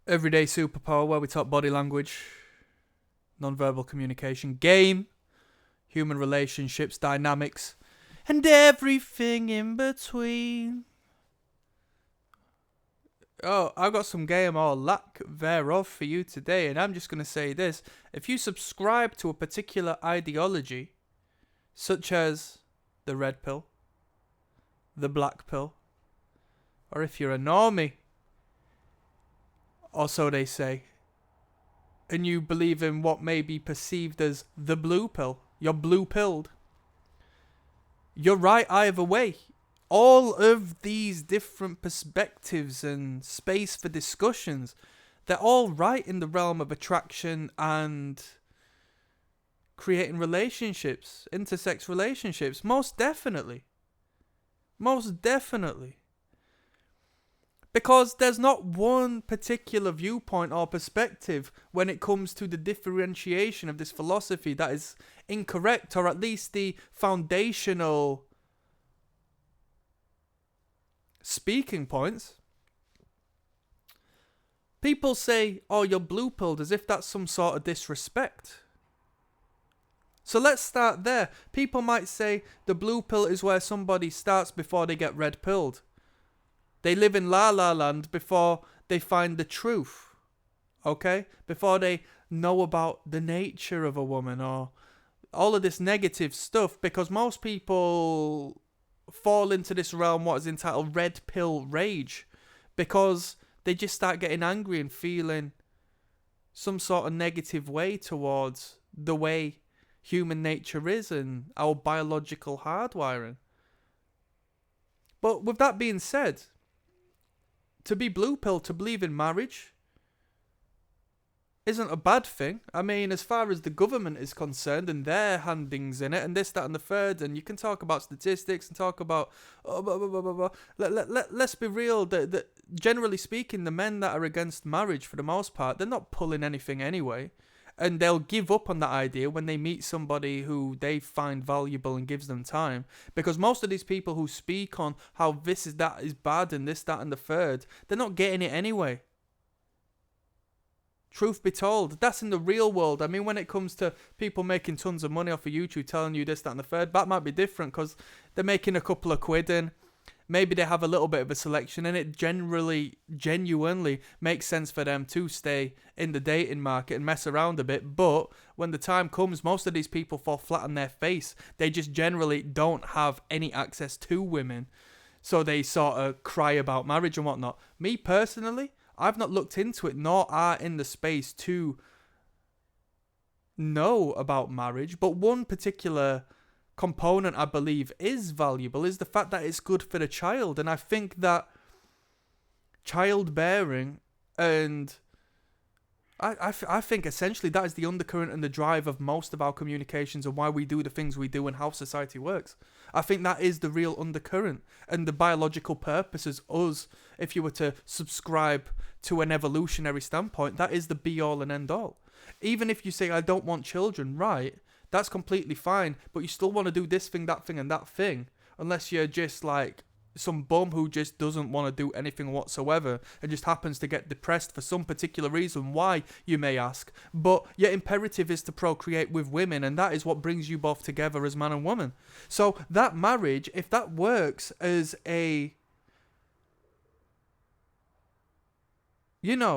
Everyday Superpower, where we talk body language, non-verbal communication, game, human relationships, dynamics, and everything in between. Oh, I've got some game or lack thereof for you today, and I'm just going to say this. If you subscribe to a particular ideology, such as the red pill, the black pill, or if you're a normie, or so they say, and you believe in what may be perceived as the blue pill, you're blue-pilled. You're right either way. All of these different perspectives and space for discussions, they're all right in the realm of attraction and creating relationships, intersex relationships, most definitely. Most definitely. Because there's not one particular viewpoint or perspective when it comes to the differentiation of this philosophy that is incorrect, or at least the foundational speaking points. People say, oh, you're blue-pilled, as if that's some sort of disrespect. So let's start there. People might say the blue pill is where somebody starts before they get red-pilled. They live in la-la land before they find the truth, okay? Before they know about the nature of a woman or all of this negative stuff, because most people fall into this realm, what is entitled red pill rage, because they just start getting angry and feeling some sort of negative way towards the way human nature is and our biological hardwiring. But with that being said, to be blue pill, to believe in marriage, isn't a bad thing. I mean, as far as the government is concerned and their handings in it and this, that and the third, and you can talk about statistics and talk about let's be real, that generally speaking, the men that are against marriage, for the most part, they're not pulling anything anyway, and they'll give up on that idea when they meet somebody who they find valuable and gives them time. Because most of these people who speak on how this is that is bad and this, that and the third, they're not getting it anyway. Truth be told, that's in the real world. I mean, when it comes to people making tons of money off of YouTube telling you this, that and the third, that might be different because they're making a couple of quid in. Maybe they have a little bit of a selection, and it genuinely makes sense for them to stay in the dating market and mess around a bit. But when the time comes, most of these people fall flat on their face. They just generally don't have any access to women. So they sort of cry about marriage and whatnot. Me personally, I've not looked into it, nor are in the space to know about marriage. But one particular component I believe is valuable is the fact that it's good for the child. And I think that childbearing and I think essentially that is the undercurrent and the drive of most of our communications and why we do the things we do and how society works. I think that is the real undercurrent, and the biological purpose is us, if you were to subscribe to an evolutionary standpoint, that is the be all and end all. Even if you say I don't want children, right, that's completely fine, but you still want to do this thing, and that thing, unless you're just like some bum who just doesn't want to do anything whatsoever and just happens to get depressed for some particular reason. Why, you may ask? But your imperative is to procreate with women, and that is what brings you both together as man and woman. So that marriage, if that works as a, if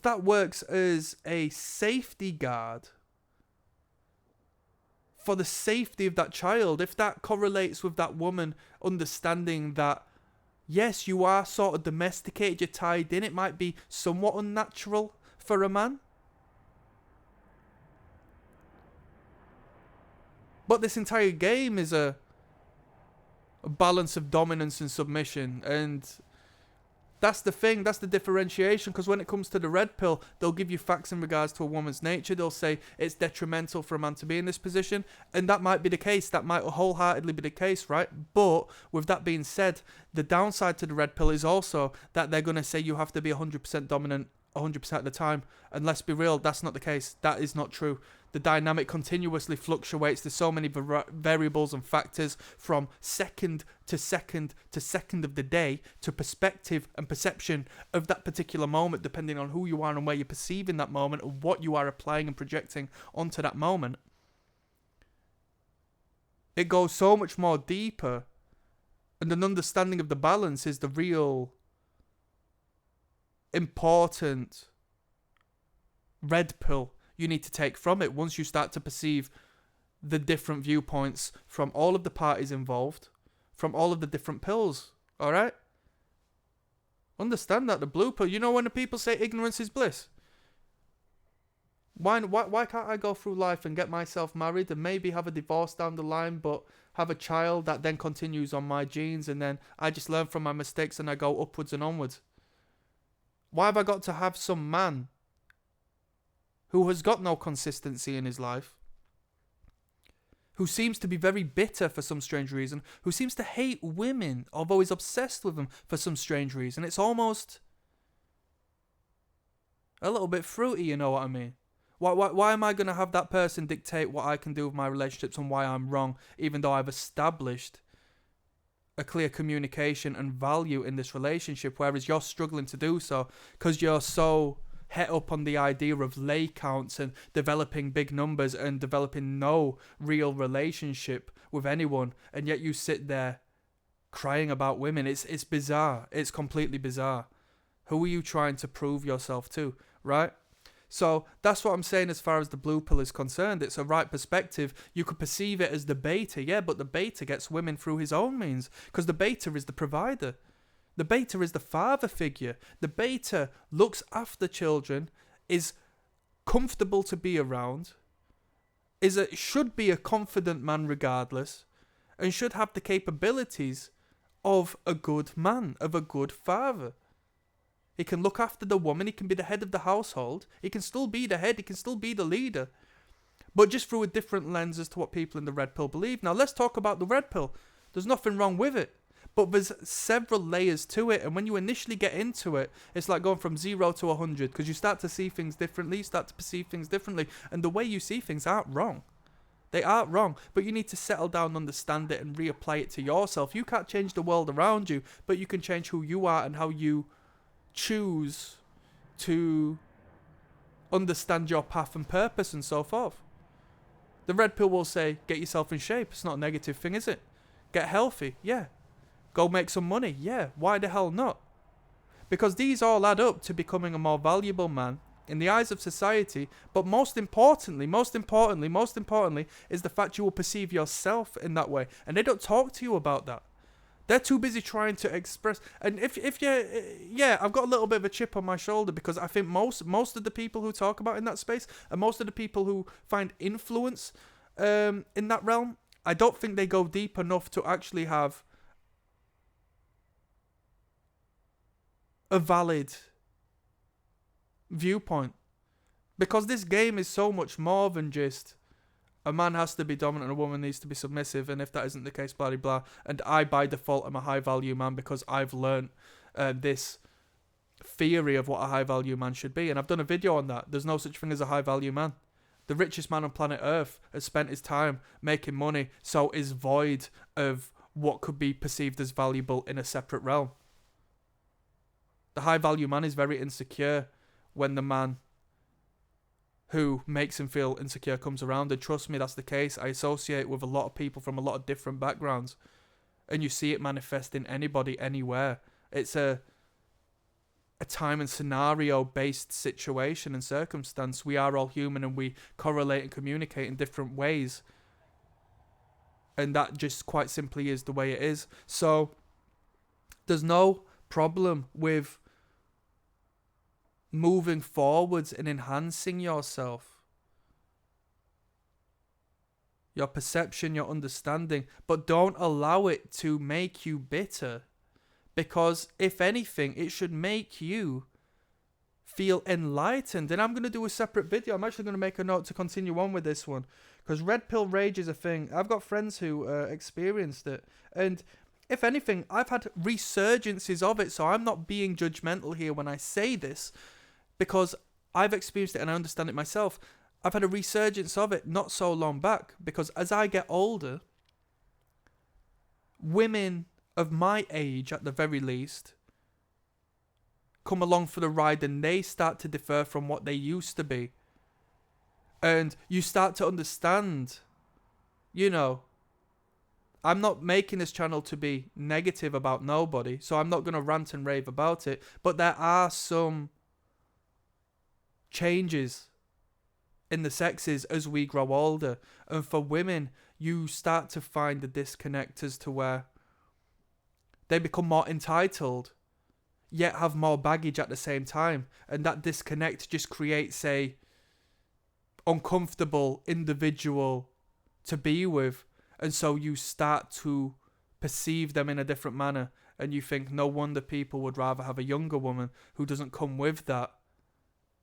that works as a safety guard for the safety of that child, if that correlates with that woman understanding that, yes, you are sort of domesticated, you're tied in, it might be somewhat unnatural for a man. But this entire game is a balance of dominance and submission, and that's the thing, that's the differentiation, because when it comes to the red pill, they'll give you facts in regards to a woman's nature. They'll say it's detrimental for a man to be in this position, and that might be the case, that might wholeheartedly be the case, right? But with that being said, the downside to the red pill is also that they're going to say you have to be 100% dominant 100% of the time, and let's be real, that's not the case. That is not true. The dynamic continuously fluctuates. There's so many variables and factors from second to second to second of the day to perspective and perception of that particular moment, depending on who you are and where you're perceiving that moment and what you are applying and projecting onto that moment. It goes so much more deeper, and an understanding of the balance is the real important red pill you need to take from it once you start to perceive the different viewpoints from all of the parties involved, from all of the different pills, alright? Understand that, the blue pill, you know when the people say ignorance is bliss? Why can't I go through life and get myself married and maybe have a divorce down the line, but have a child that then continues on my genes, and then I just learn from my mistakes and I go upwards and onwards? Why have I got to have some man who has got no consistency in his life, who seems to be very bitter for some strange reason, who seems to hate women, although he's obsessed with them for some strange reason? It's almost a little bit fruity, you know what I mean? Why am I going to have that person dictate what I can do with my relationships and why I'm wrong, even though I've established a clear communication and value in this relationship, whereas you're struggling to do so because you're so het up on the idea of lay counts and developing big numbers and developing no real relationship with anyone, and yet you sit there crying about women. It's bizarre. It's completely bizarre. Who are you trying to prove yourself to, right? So that's what I'm saying as far as the blue pill is concerned. It's a right perspective. You could perceive it as the beta, yeah, but the beta gets women through his own means, because the beta is the provider. The beta is the father figure. The beta looks after children, is comfortable to be around, should be a confident man regardless, and should have the capabilities of a good man, of a good father. He can look after the woman, he can be the head of the household, he can still be the head, he can still be the leader, but just through a different lens as to what people in the red pill believe. Now let's talk about the red pill. There's nothing wrong with it, but there's several layers to it, and when you initially get into it, it's like going from 0 to 100, because you start to see things differently, you start to perceive things differently, and the way you see things aren't wrong. They aren't wrong, but you need to settle down, understand it, and reapply it to yourself. You can't change the world around you, but you can change who you are and how you choose to understand your path and purpose and so forth. The red pill will say, get yourself in shape. It's not a negative thing, is it? Get healthy, yeah. Go make some money, yeah. Why the hell not? Because these all add up to becoming a more valuable man in the eyes of society, but most importantly is the fact you will perceive yourself in that way, and they don't talk to you about that. They're too busy trying to express. And if you, yeah, I've got a little bit of a chip on my shoulder, because I think most of the people who talk about in that space, and most of the people who find influence in that realm, I don't think they go deep enough to actually have a valid viewpoint. Because this game is so much more than just a man has to be dominant and a woman needs to be submissive, and if that isn't the case, blah, blah, blah. And I, by default, am a high-value man because I've learned this theory of what a high-value man should be. And I've done a video on that. There's no such thing as a high-value man. The richest man on planet Earth has spent his time making money, so is void of what could be perceived as valuable in a separate realm. The high-value man is very insecure when the man who makes him feel insecure comes around, and trust me, that's the case. I associate with a lot of people from a lot of different backgrounds, and you see it manifest in anybody, anywhere. It's a time and scenario based situation and circumstance. We are all human, and we correlate and communicate in different ways, and that just quite simply is the way it is. So there's no problem with moving forwards and enhancing yourself, your perception, your understanding, but don't allow it to make you bitter, because if anything, it should make you feel enlightened. And I'm going to do a separate video. I'm actually going to make a note to continue on with this one, because red pill rage is a thing. I've got friends who experienced it, and if anything, I've had resurgences of it, so I'm not being judgmental here when I say this, because I've experienced it and I understand it myself. I've had a resurgence of it not so long back, because as I get older, women of my age, at the very least, come along for the ride, and they start to differ from what they used to be. And you start to understand, you know, I'm not making this channel to be negative about nobody, so I'm not going to rant and rave about it, but there are some changes in the sexes as we grow older. And for women, you start to find the disconnect as to where they become more entitled, yet have more baggage at the same time. And that disconnect just creates a uncomfortable individual to be with. And so you start to perceive them in a different manner. And you think, no wonder people would rather have a younger woman who doesn't come with that.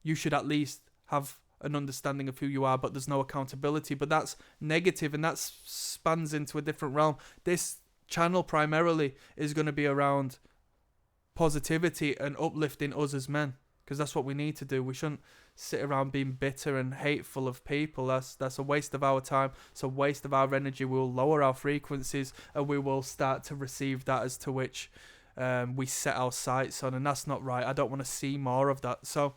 You should at least have an understanding of who you are, but there's no accountability. But that's negative, and that spans into a different realm. This channel primarily is going to be around positivity and uplifting us as men, because that's what we need to do. We shouldn't sit around being bitter and hateful of people. That's a waste of our time. It's a waste of our energy. We'll lower our frequencies, and we will start to receive that as to which we set our sights on, and that's not right. I don't want to see more of that. So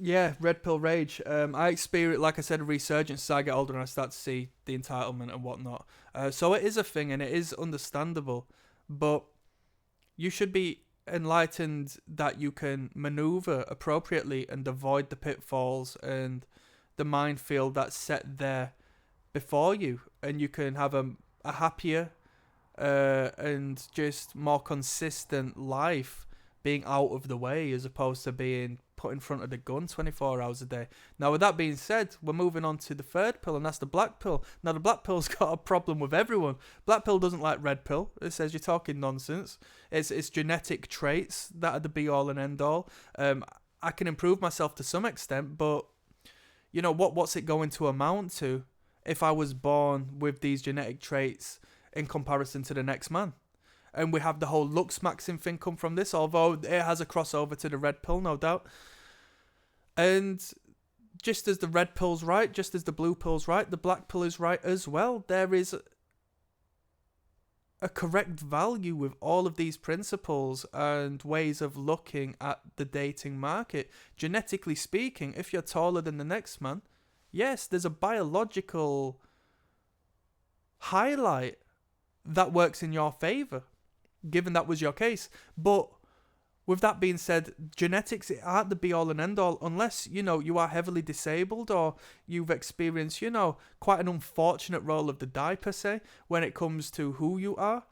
yeah, red pill rage. I experience, like I said, a resurgence as I get older and I start to see the entitlement and whatnot. So it is a thing, and it is understandable, but you should be enlightened that you can maneuver appropriately and avoid the pitfalls and the minefield that's set there before you, and you can have a happier and just more consistent life being out of the way, as opposed to being put in front of the gun 24 hours a day. Now, with that being said, we're moving on to the third pill, and that's the black pill. Now, the black pill's got a problem with everyone. Black pill doesn't like red pill. It says you're talking nonsense. It's genetic traits that are the be all and end all. I can improve myself to some extent, but you know what's it going to amount to if I was born with these genetic traits in comparison to the next man? And we have the whole looks maxing thing come from this, although it has a crossover to the red pill, no doubt. And just as the red pill's right, just as the blue pill's right, the black pill is right as well. There is a correct value with all of these principles and ways of looking at the dating market. Genetically speaking, if you're taller than the next man, yes, there's a biological highlight that works in your favor, given that was your case. But with that being said, genetics aren't the be all and end all, unless, you are heavily disabled or you've experienced, quite an unfortunate roll of the die per se when it comes to who you are.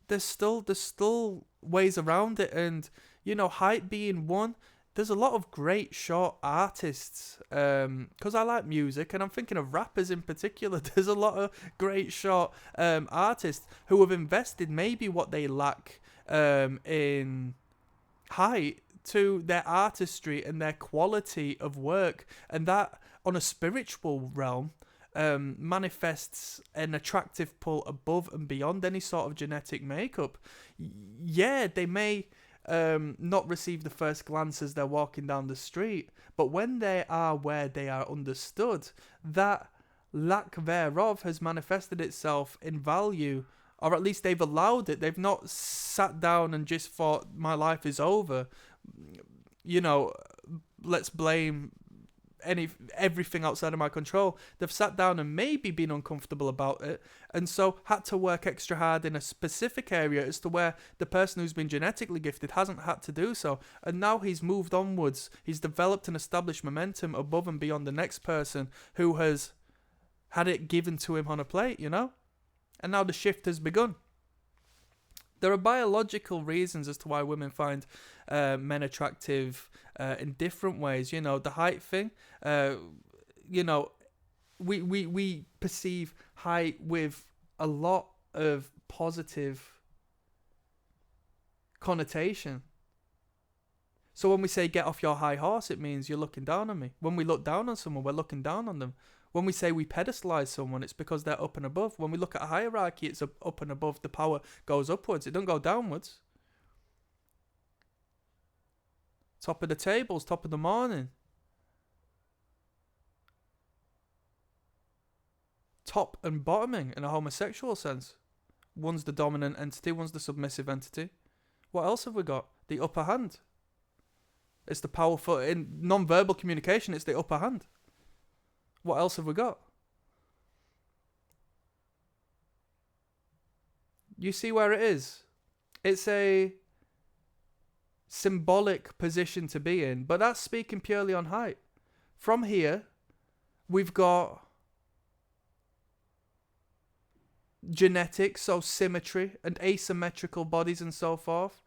There's still ways around it, and height being one. There's a lot of great short artists, because I like music, and I'm thinking of rappers in particular. There's a lot of great short artists who have invested maybe what they lack in height to their artistry and their quality of work, and that on a spiritual realm manifests an attractive pull above and beyond any sort of genetic makeup. Yeah, they may not receive the first glance as they're walking down the street, but when they are where they are understood, that lack thereof has manifested itself in value, or at least they've allowed it. They've not sat down and just thought, my life is over, let's blame everything outside of my control. They've sat down and maybe been uncomfortable about it, and so had to work extra hard in a specific area as to where the person who's been genetically gifted hasn't had to do so. And now he's moved onwards. He's developed and established momentum above and beyond the next person who has had it given to him on a plate, and now the shift has begun. There are biological reasons as to why women find men attractive in different ways. The height thing, we perceive height with a lot of positive connotation. So when we say get off your high horse, it means you're looking down on me. When we look down on someone, we're looking down on them. When we say we pedestalize someone, it's because they're up and above. When we look at a hierarchy, it's up and above. The power goes upwards. It don't go downwards. Top of the tables, top of the morning. Top and bottoming in a homosexual sense. One's the dominant entity, one's the submissive entity. What else have we got? The upper hand. It's the powerful, in non-verbal communication, it's the upper hand. What else have we got? You see where it is? It's a symbolic position to be in, but that's speaking purely on height. From here, we've got genetics, so symmetry and asymmetrical bodies and so forth.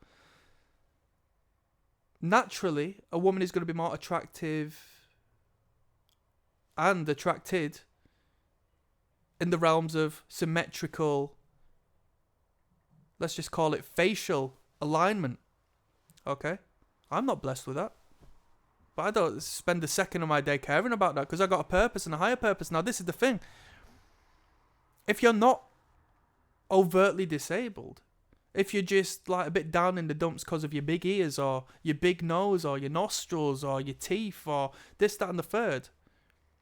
Naturally, a woman is going to be more attractive and attracted in the realms of symmetrical, let's just call it facial alignment. Okay? I'm not blessed with that. But I don't spend a second of my day caring about that because I got a purpose and a higher purpose. Now, this is the thing. If you're not overtly disabled, if you're just like a bit down in the dumps because of your big ears or your big nose or your nostrils or your teeth or this, that and the third,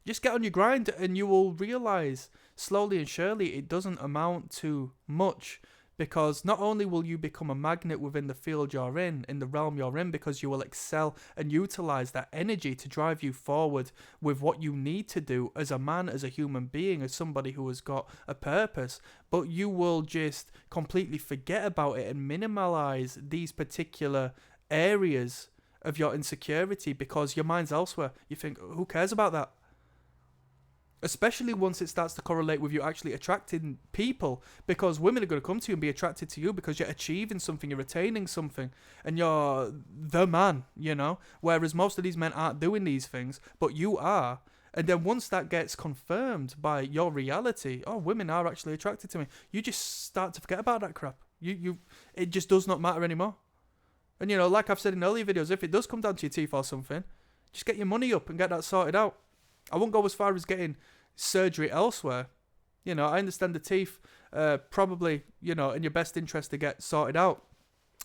just get on your grind and you will realise slowly and surely it doesn't amount to much, because not only will you become a magnet within the field you're in the realm you're in, because you will excel and utilise that energy to drive you forward with what you need to do as a man, as a human being, as somebody who has got a purpose, but you will just completely forget about it and minimalise these particular areas of your insecurity because your mind's elsewhere. You think, who cares about that? Especially once it starts to correlate with you actually attracting people, because women are going to come to you and be attracted to you because you're achieving something, you're attaining something, and you're the man, you know? Whereas most of these men aren't doing these things, but you are. And then once that gets confirmed by your reality, oh, women are actually attracted to me, you just start to forget about that crap. It just does not matter anymore. And, you know, like I've said in earlier videos, if it does come down to your teeth or something, just get your money up and get that sorted out. I won't go as far as getting surgery elsewhere. You know, I understand the teeth, probably, you know, in your best interest to get sorted out.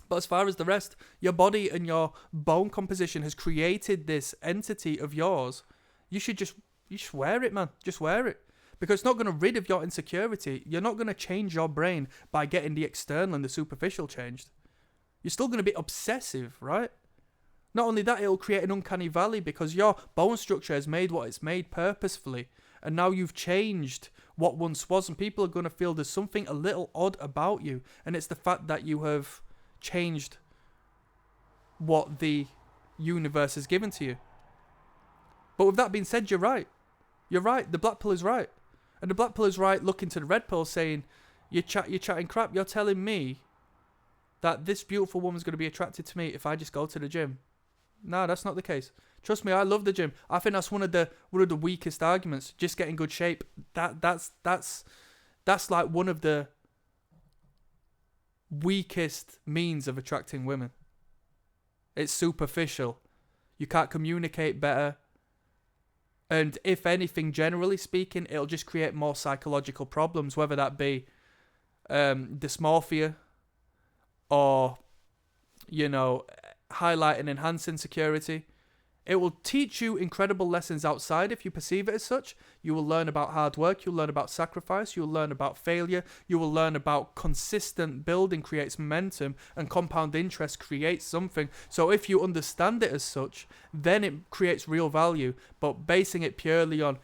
But as far as the rest, your body and your bone composition has created this entity of yours. You should just wear it, man. Just wear it. Because it's not going to rid of your insecurity. You're not going to change your brain by getting the external and the superficial changed. You're still going to be obsessive, right? Not only that, it'll create an uncanny valley because your bone structure has made what it's made purposefully. And now you've changed what once was, and people are going to feel there's something a little odd about you. And it's the fact that you have changed what the universe has given to you. But with that being said, you're right. You're right. The black pill is right. And the black pill is right looking to the red pill saying, you're chatting crap. You're telling me that this beautiful woman's going to be attracted to me if I just go to the gym. No, that's not the case. Trust me, I love the gym. I think that's one of the weakest arguments. Just get in good shape. That's like one of the weakest means of attracting women. It's superficial. You can't communicate better. And if anything, generally speaking, it'll just create more psychological problems, whether that be dysmorphia or, you know, highlight and enhance insecurity. It will teach you incredible lessons outside if you perceive it as such. You will learn about hard work, you'll learn about sacrifice, you'll learn about failure, you will learn about consistent building creates momentum and compound interest creates something. So if you understand it as such, then it creates real value. But basing it purely on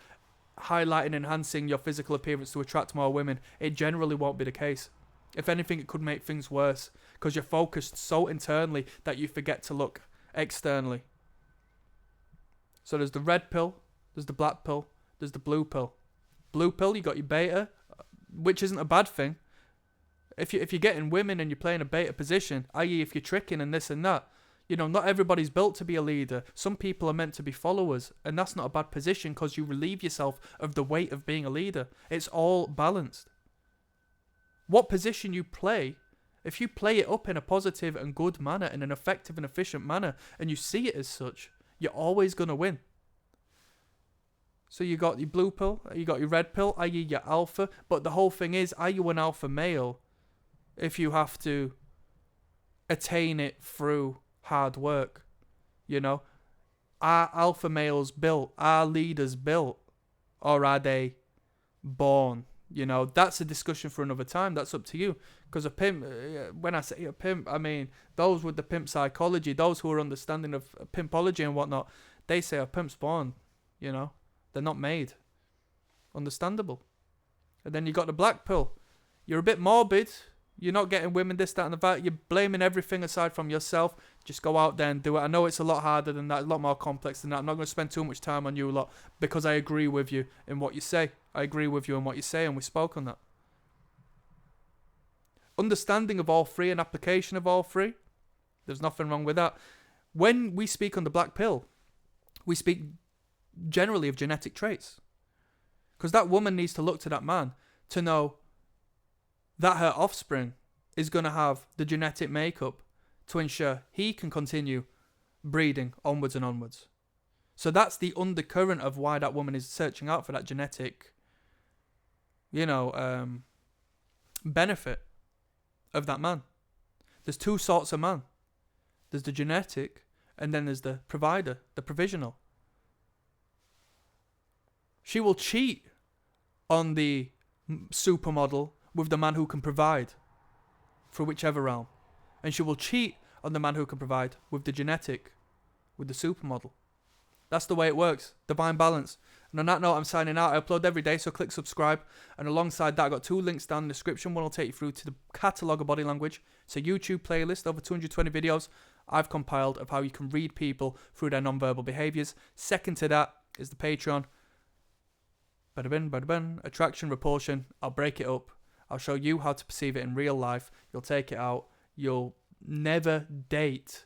highlighting, enhancing your physical appearance to attract more women, it generally won't be the case. If anything, it could make things worse because you're focused so internally that you forget to look externally. So there's the red pill, there's the black pill, there's the blue pill. Blue pill, you got your beta, which isn't a bad thing. If you're getting women and you're playing a beta position, i.e. if you're tricking and this and that, you know, not everybody's built to be a leader. Some people are meant to be followers, and that's not a bad position because you relieve yourself of the weight of being a leader. It's all balanced. What position you play, if you play it up in a positive and good manner, in an effective and efficient manner, and you see it as such, you're always going to win. So you got your blue pill, you got your red pill, i.e. your alpha, but the whole thing is, are you an alpha male if you have to attain it through hard work? You know, are alpha males built? Are leaders built? Or are they born? You know, that's a discussion for another time. That's up to you. Because a pimp, when I say a pimp, I mean those with the pimp psychology, those who are understanding of pimpology and whatnot, they say a pimp's born. You know, they're not made. Understandable. And then you got the black pill. You're a bit morbid. You're not getting women, this, that, and that. You're blaming everything aside from yourself. Just go out there and do it. I know it's a lot harder than that, a lot more complex than that. I'm not going to spend too much time on you a lot because I agree with you in what you say. I agree with you in what you say, and we spoke on that. Understanding of all three and application of all three, there's nothing wrong with that. When we speak on the black pill, we speak generally of genetic traits. Because that woman needs to look to that man to know that her offspring is going to have the genetic makeup to ensure he can continue breeding onwards and onwards. So that's the undercurrent of why that woman is searching out for that genetic, benefit of that man. There's two sorts of man. There's the genetic, and then there's the provider, the provisional. She will cheat on the supermodel with the man who can provide for whichever realm. And she will cheat on the man who can provide with the genetic, with the supermodel. That's the way it works. Divine balance. And on that note, I'm signing out. I upload every day, so click subscribe. And alongside that, I've got 2 links down in the description. One will take you through to the catalogue of body language. It's a YouTube playlist, over 220 videos I've compiled of how you can read people through their non-verbal behaviours. Second to that is the Patreon. Bada bin, bada bin. Attraction, repulsion. I'll break it up. I'll show you how to perceive it in real life. You'll take it out. You'll never date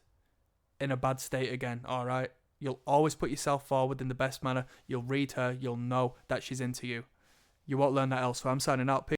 in a bad state again, alright? You'll always put yourself forward in the best manner. You'll read her. You'll know that she's into you. You won't learn that elsewhere. I'm signing out. Peace.